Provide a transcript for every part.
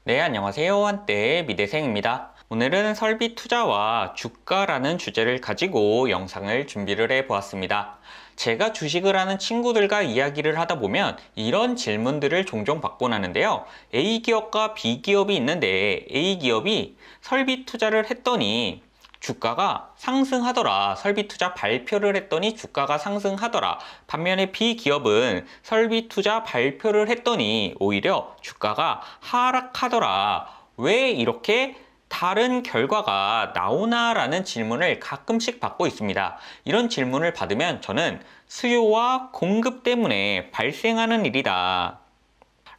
네, 안녕하세요. 한때의 미대생입니다. 오늘은 설비 투자와 주가라는 주제를 가지고 영상을 준비를 해보았습니다. 제가 주식을 하는 친구들과 이야기를 하다 보면 이런 질문들을 종종 받곤 하는데요. A기업과 B기업이 있는데 A기업이 설비 투자를 했더니 주가가 상승하더라. 설비 투자 발표를 했더니 주가가 상승하더라. 반면에 B기업은 설비 투자 발표를 했더니 오히려 주가가 하락하더라. 왜 이렇게 다른 결과가 나오나라는 질문을 가끔씩 받고 있습니다. 이런 질문을 받으면 저는 수요와 공급 때문에 발생하는 일이다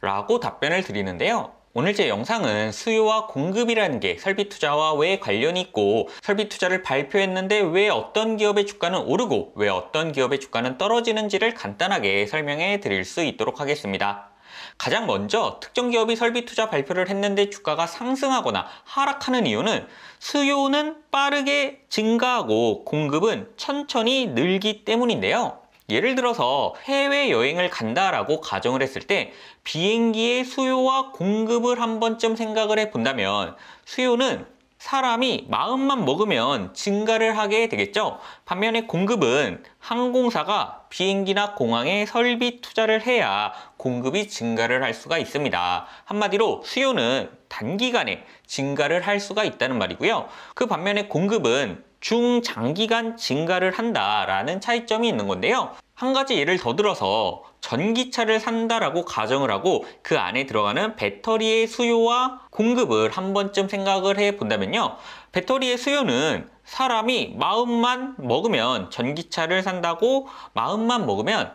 라고 답변을 드리는데요. 오늘 제 영상은 수요와 공급이라는 게 설비 투자와 왜 관련이 있고, 설비 투자를 발표했는데 왜 어떤 기업의 주가는 오르고 왜 어떤 기업의 주가는 떨어지는지를 간단하게 설명해 드릴 수 있도록 하겠습니다. 가장 먼저 특정 기업이 설비 투자 발표를 했는데 주가가 상승하거나 하락하는 이유는 수요는 빠르게 증가하고 공급은 천천히 늘기 때문인데요. 예를 들어서 해외여행을 간다라고 가정을 했을 때 비행기의 수요와 공급을 한 번쯤 생각을 해본다면 수요는 사람이 마음만 먹으면 증가를 하게 되겠죠. 반면에 공급은 항공사가 비행기나 공항에 설비 투자를 해야 공급이 증가를 할 수가 있습니다. 한마디로 수요는 단기간에 증가를 할 수가 있다는 말이고요. 그 반면에 공급은 중장기간 증가를 한다라는 차이점이 있는 건데요. 한 가지 예를 더 들어서 전기차를 산다라고 가정을 하고 그 안에 들어가는 배터리의 수요와 공급을 한 번쯤 생각을 해 본다면요. 배터리의 수요는 사람이 마음만 먹으면 전기차를 산다고 마음만 먹으면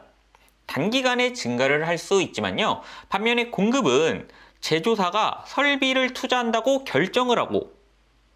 단기간에 증가를 할 수 있지만요. 반면에 공급은 제조사가 설비를 투자한다고 결정을 하고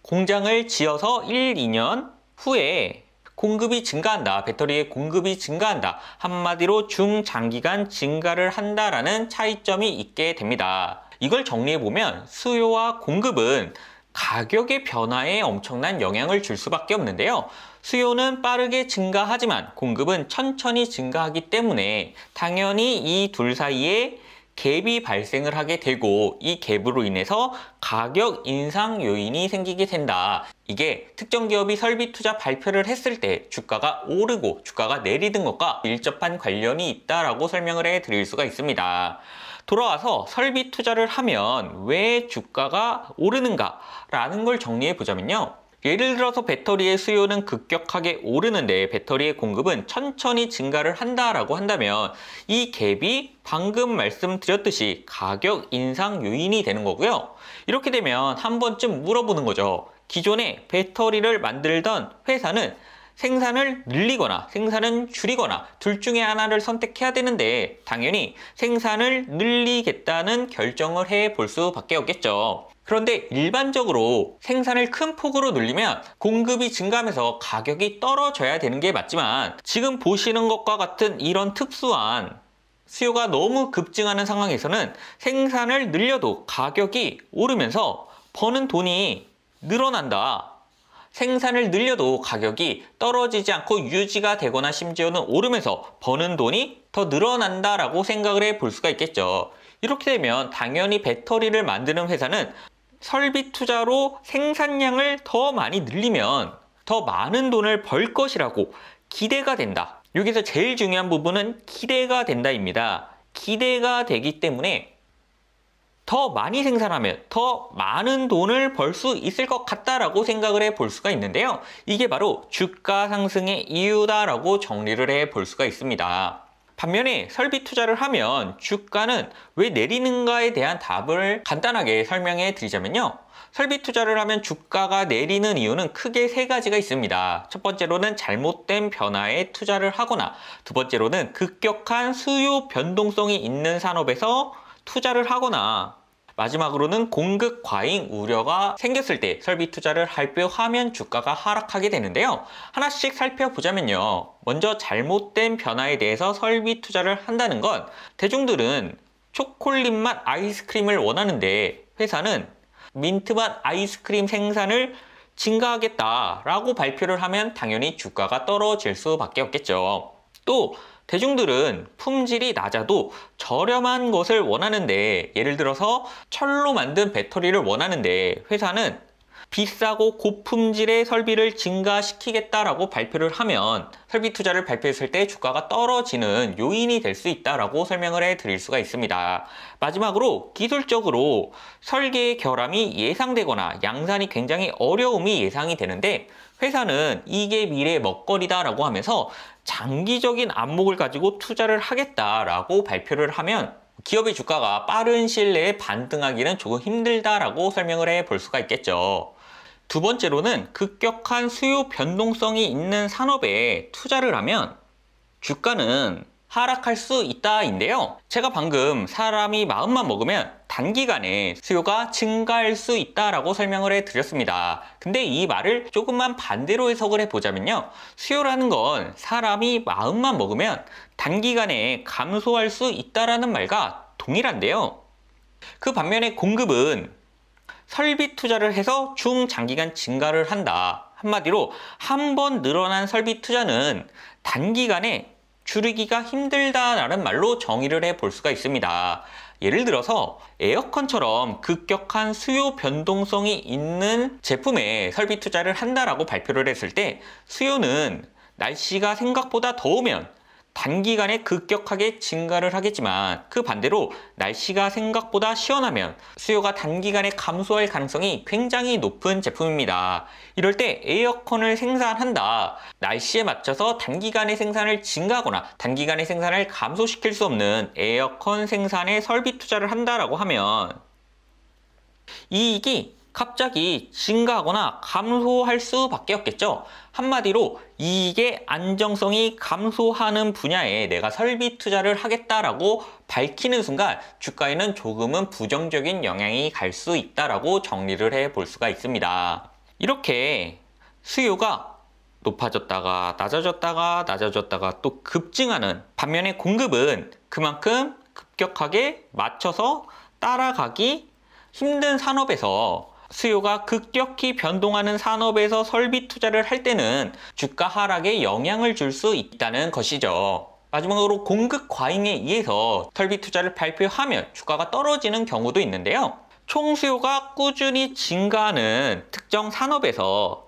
공장을 지어서 1, 2년 후에 공급이 증가한다. 배터리의 공급이 증가한다. 한마디로 중장기간 증가를 한다라는 차이점이 있게 됩니다. 이걸 정리해보면 수요와 공급은 가격의 변화에 엄청난 영향을 줄 수밖에 없는데요. 수요는 빠르게 증가하지만 공급은 천천히 증가하기 때문에 당연히 이 둘 사이에 갭이 발생을 하게 되고 이 갭으로 인해서 가격 인상 요인이 생기게 된다. 이게 특정 기업이 설비 투자 발표를 했을 때 주가가 오르고 주가가 내리는 것과 밀접한 관련이 있다라고 설명을 해 드릴 수가 있습니다. 돌아와서 설비 투자를 하면 왜 주가가 오르는가 라는 걸 정리해 보자면요. 예를 들어서 배터리의 수요는 급격하게 오르는데 배터리의 공급은 천천히 증가를 한다라고 한다면 이 갭이 방금 말씀드렸듯이 가격 인상 요인이 되는 거고요. 이렇게 되면 한 번쯤 물어보는 거죠. 기존에 배터리를 만들던 회사는 생산을 늘리거나 생산을 줄이거나 둘 중에 하나를 선택해야 되는데 당연히 생산을 늘리겠다는 결정을 해 볼 수밖에 없겠죠. 그런데 일반적으로 생산을 큰 폭으로 늘리면 공급이 증가하면서 가격이 떨어져야 되는 게 맞지만 지금 보시는 것과 같은 이런 특수한 수요가 너무 급증하는 상황에서는 생산을 늘려도 가격이 오르면서 버는 돈이 늘어난다. 생산을 늘려도 가격이 떨어지지 않고 유지가 되거나 심지어는 오르면서 버는 돈이 더 늘어난다라고 생각을 해 볼 수가 있겠죠. 이렇게 되면 당연히 배터리를 만드는 회사는 설비 투자로 생산량을 더 많이 늘리면 더 많은 돈을 벌 것이라고 기대가 된다. 여기서 제일 중요한 부분은 기대가 된다입니다. 기대가 되기 때문에 더 많이 생산하면 더 많은 돈을 벌 수 있을 것 같다라고 생각을 해 볼 수가 있는데요. 이게 바로 주가 상승의 이유다라고 정리를 해 볼 수가 있습니다. 반면에 설비 투자를 하면 주가는 왜 내리는가에 대한 답을 간단하게 설명해 드리자면요. 설비 투자를 하면 주가가 내리는 이유는 크게 세 가지가 있습니다. 첫 번째로는 잘못된 변화에 투자를 하거나 두 번째로는 급격한 수요 변동성이 있는 산업에서 투자를 하거나 마지막으로는 공급 과잉 우려가 생겼을 때 설비 투자를 발표하면 주가가 하락하게 되는데요. 하나씩 살펴보자면요. 먼저 잘못된 변화에 대해서 설비 투자를 한다는 건 대중들은 초콜릿 맛 아이스크림을 원하는데 회사는 민트 맛 아이스크림 생산을 증가하겠다라고 발표를 하면 당연히 주가가 떨어질 수밖에 없겠죠. 또 대중들은 품질이 낮아도 저렴한 것을 원하는데, 예를 들어서 철로 만든 배터리를 원하는데 회사는 비싸고 고품질의 설비를 증가시키겠다라고 발표를 하면 설비 투자를 발표했을 때 주가가 떨어지는 요인이 될 수 있다라고 설명을 해 드릴 수가 있습니다. 마지막으로 기술적으로 설계의 결함이 예상되거나 양산이 굉장히 어려움이 예상이 되는데 회사는 이게 미래의 먹거리다라고 하면서 장기적인 안목을 가지고 투자를 하겠다라고 발표를 하면 기업의 주가가 빠른 시일 내에 반등하기는 조금 힘들다라고 설명을 해 볼 수가 있겠죠. 두 번째로는 급격한 수요 변동성이 있는 산업에 투자를 하면 주가는 하락할 수 있다인데요. 제가 방금 사람이 마음만 먹으면 단기간에 수요가 증가할 수 있다라고 설명을 해 드렸습니다. 근데 이 말을 조금만 반대로 해석을 해보자면요. 수요라는 건 사람이 마음만 먹으면 단기간에 감소할 수 있다라는 말과 동일한데요. 그 반면에 공급은 설비 투자를 해서 중장기간 증가를 한다. 한마디로 한 번 늘어난 설비 투자는 단기간에 줄이기가 힘들다라는 말로 정의를 해 볼 수가 있습니다. 예를 들어서 에어컨처럼 급격한 수요 변동성이 있는 제품에 설비 투자를 한다라고 발표를 했을 때 수요는 날씨가 생각보다 더우면 단기간에 급격하게 증가를 하겠지만 그 반대로 날씨가 생각보다 시원하면 수요가 단기간에 감소할 가능성이 굉장히 높은 제품입니다. 이럴 때 에어컨을 생산한다. 날씨에 맞춰서 단기간에 생산을 증가하거나 단기간에 생산을 감소시킬 수 없는 에어컨 생산에 설비 투자를 한다라고 하면 이익이 갑자기 증가하거나 감소할 수밖에 없겠죠. 한마디로 이익의 안정성이 감소하는 분야에 내가 설비 투자를 하겠다라고 밝히는 순간 주가에는 조금은 부정적인 영향이 갈 수 있다라고 정리를 해 볼 수가 있습니다. 이렇게 수요가 높아졌다가 낮아졌다가 또 급증하는 반면에 공급은 그만큼 급격하게 맞춰서 따라가기 힘든 산업에서 수요가 급격히 변동하는 산업에서 설비 투자를 할 때는 주가 하락에 영향을 줄 수 있다는 것이죠. 마지막으로 공급 과잉에 의해서 설비 투자를 발표하면 주가가 떨어지는 경우도 있는데요. 총 수요가 꾸준히 증가하는 특정 산업에서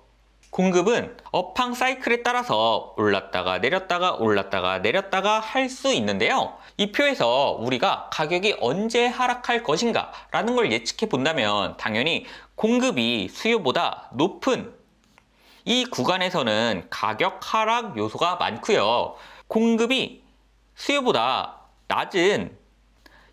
공급은 업황 사이클에 따라서 올랐다가 내렸다가 할 수 있는데요. 이 표에서 우리가 가격이 언제 하락할 것인가 라는 걸 예측해 본다면 당연히 공급이 수요보다 높은 이 구간에서는 가격 하락 요소가 많고요. 공급이 수요보다 낮은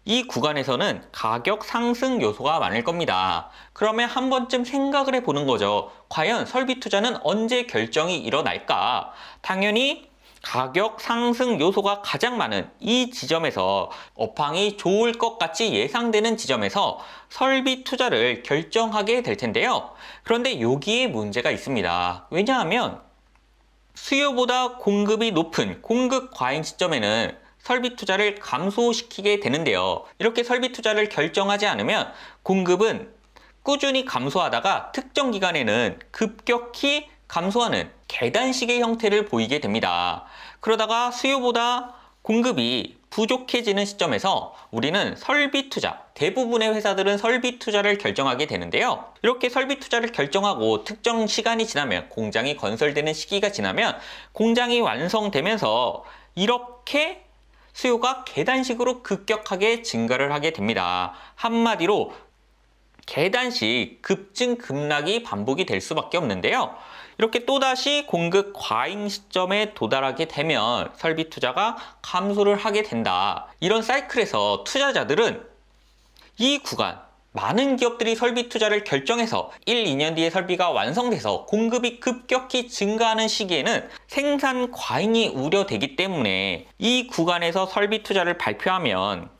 이 구간에서는 가격 상승 요소가 많을 겁니다. 그러면 한 번쯤 생각을 해보는 거죠. 과연 설비 투자는 언제 결정이 일어날까? 당연히 가격 상승 요소가 가장 많은 이 지점에서 업황이 좋을 것 같이 예상되는 지점에서 설비 투자를 결정하게 될 텐데요. 그런데 여기에 문제가 있습니다. 왜냐하면 수요보다 공급이 높은 공급 과잉 시점에는 설비 투자를 감소시키게 되는데요. 이렇게 설비 투자를 결정하지 않으면 공급은 꾸준히 감소하다가 특정 기간에는 급격히 감소하는 계단식의 형태를 보이게 됩니다. 그러다가 수요보다 공급이 부족해지는 시점에서 우리는 설비 투자, 대부분의 회사들은 설비 투자를 결정하게 되는데요. 이렇게 설비 투자를 결정하고 특정 시간이 지나면 공장이 건설되는 시기가 지나면 공장이 완성되면서 이렇게 수요가 계단식으로 급격하게 증가를 하게 됩니다. 한마디로 계단식 급증 급락이 반복이 될 수밖에 없는데요. 이렇게 또다시 공급 과잉 시점에 도달하게 되면 설비 투자가 감소를 하게 된다. 이런 사이클에서 투자자들은 이 구간 많은 기업들이 설비 투자를 결정해서 1, 2년 뒤에 설비가 완성돼서 공급이 급격히 증가하는 시기에는 생산 과잉이 우려되기 때문에 이 구간에서 설비 투자를 발표하면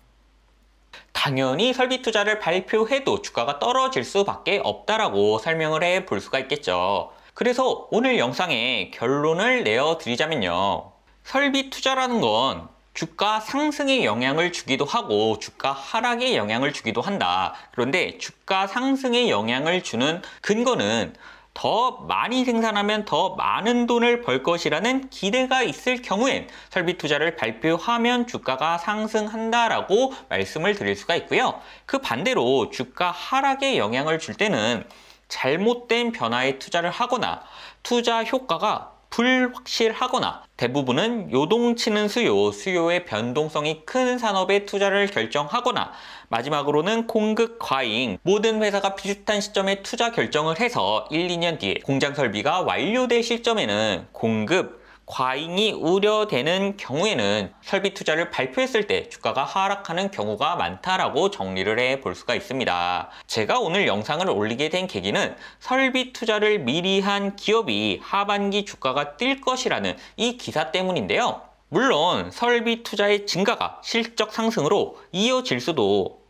당연히 설비 투자를 발표해도 주가가 떨어질 수밖에 없다라고 설명을 해 볼 수가 있겠죠. 그래서 오늘 영상에 결론을 내어드리자면요. 설비 투자라는 건 주가 상승에 영향을 주기도 하고 주가 하락에 영향을 주기도 한다. 그런데 주가 상승에 영향을 주는 근거는 더 많이 생산하면 더 많은 돈을 벌 것이라는 기대가 있을 경우엔 설비 투자를 발표하면 주가가 상승한다라고 말씀을 드릴 수가 있고요. 그 반대로 주가 하락에 영향을 줄 때는 잘못된 변화에 투자를 하거나 투자 효과가 불확실하거나 대부분은 요동치는 수요의 변동성이 큰 산업에 투자를 결정하거나 마지막으로는 공급 과잉, 모든 회사가 비슷한 시점에 투자 결정을 해서 1, 2년 뒤에 공장 설비가 완료될 시점에는 공급 과잉이 우려되는 경우에는 설비 투자를 발표했을 때 주가가 하락하는 경우가 많다라고 정리를 해 볼 수가 있습니다. 제가 오늘 영상을 올리게 된 계기는 설비 투자를 미리 한 기업이 하반기 주가가 뛸 것이라는 이 기사 때문인데요. 물론 설비 투자의 증가가 실적 상승으로 이어질 수도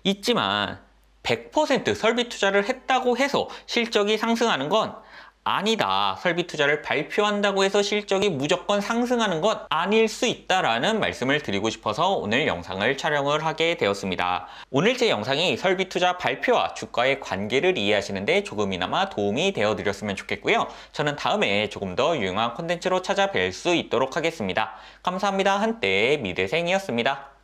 있지만 100% 설비 투자를 했다고 해서 실적이 상승하는 건 아니다. 설비 투자를 발표한다고 해서 실적이 무조건 상승하는 건 아닐 수 있다라는 말씀을 드리고 싶어서 오늘 영상을 촬영을 하게 되었습니다. 오늘 제 영상이 설비 투자 발표와 주가의 관계를 이해하시는데 조금이나마 도움이 되어 드렸으면 좋겠고요. 저는 다음에 조금 더 유용한 콘텐츠로 찾아뵐 수 있도록 하겠습니다. 감사합니다. 한때 미대생이었습니다.